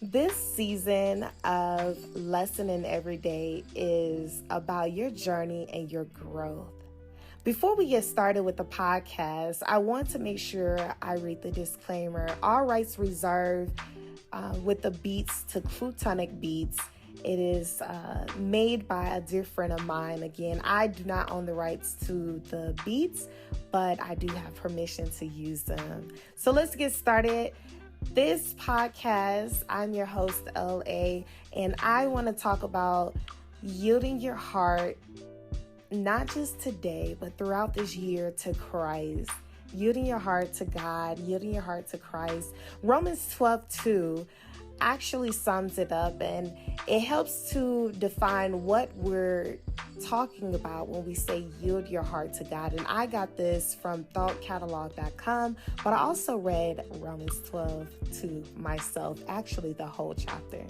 This season of Lesson in Everyday is about your journey and your growth. Before we get started with the podcast, I want to make sure I read the disclaimer. All rights reserved with the beats to Plutonic Beats. It is made by a dear friend of mine. Again, I do not own the rights to the beats, but I do have permission to use them. So let's get started. This podcast, I'm your host, LA, and I want to talk about yielding your heart, not just today, but throughout this year to Christ. Yielding your heart to God, yielding your heart to Christ. Romans 12:2 actually sums it up, and it helps to define what we're talking about when we say yield your heart to God. And I got this from thoughtcatalog.com, but I also read Romans 12:2 myself, actually the whole chapter.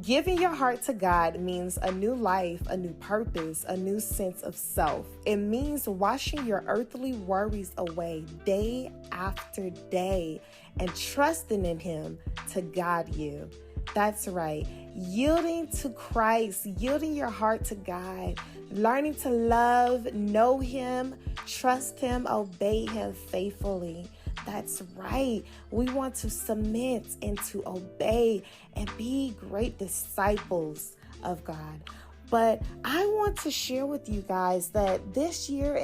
Giving your heart to God means a new life, a new purpose, a new sense of self. It means washing your earthly worries away day after day and trusting in Him to guide you. That's right. Yielding to Christ, yielding your heart to God, learning to love, know Him, trust Him, obey Him faithfully. That's right. We want to submit and to obey and be great disciples of God. But I want to share with you guys that this year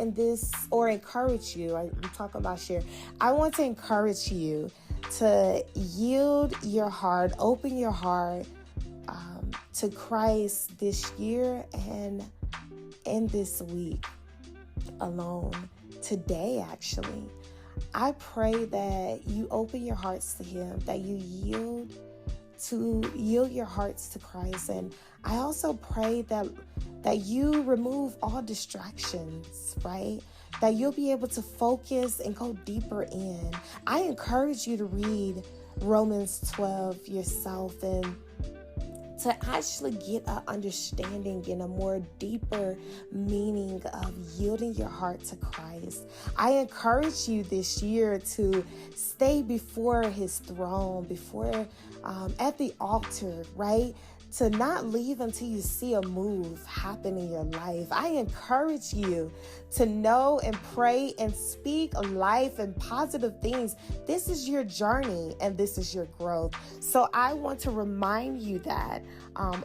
or encourage you, I'm talking about share. I want to encourage you to yield your heart, open your heart to Christ this year and in this week alone, today actually. I pray that you open your hearts to Him, that you yield your hearts to Christ. And I also pray that you remove all distractions, right? That you'll be able to focus and go deeper in. I encourage you to read Romans 12 yourself and to actually get an understanding and a more deeper meaning of yielding your heart to Christ. I encourage you this year to stay before His throne, at the altar, right? To not leave until you see a move happen in your life. I encourage you to know and pray and speak life and positive things. This is your journey and this is your growth. So I want to remind you that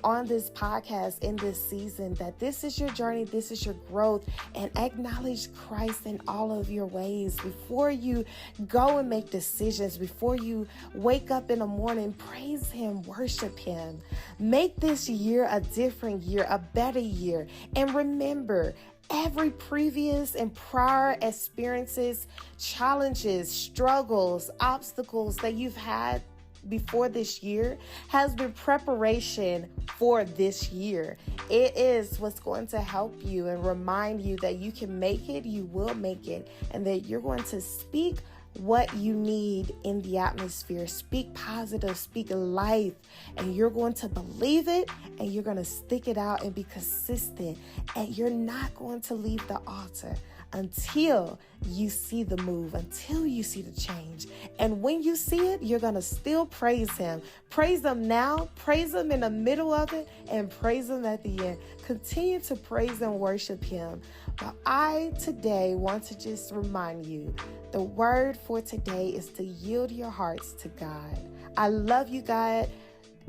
on this podcast in this season, that this is your journey, this is your growth, and acknowledge Christ in all of your ways. Before you go and make decisions, before you wake up in the morning, praise Him, worship Him. Make this year a different year, a better year. And remember, every previous and prior experiences, challenges, struggles, obstacles that you've had before this year has been preparation for this year. It is what's going to help you and remind you that you can make it, you will make it, and that you're going to speak what you need in the atmosphere. Speak positive, speak life, and you're going to believe it, and you're going to stick it out and be consistent, and you're not going to leave the altar until you see the move, until you see the change. And when you see it, you're going to still praise Him. Praise Him now, praise Him in the middle of it, and praise Him at the end. Continue to praise and worship Him. But I today want to just remind you, the word for today is to yield your hearts to God. I love you, God.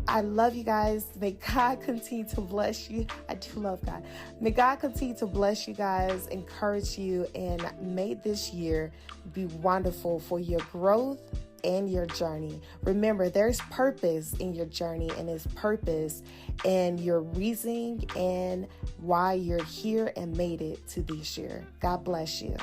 I love you guys. May God continue to bless you. I do love God. May God continue to bless you guys, encourage you, and may this year be wonderful for your growth and your journey. Remember, there's purpose in your journey, and there's purpose in your reasoning and why you're here and made it to this year. God bless you.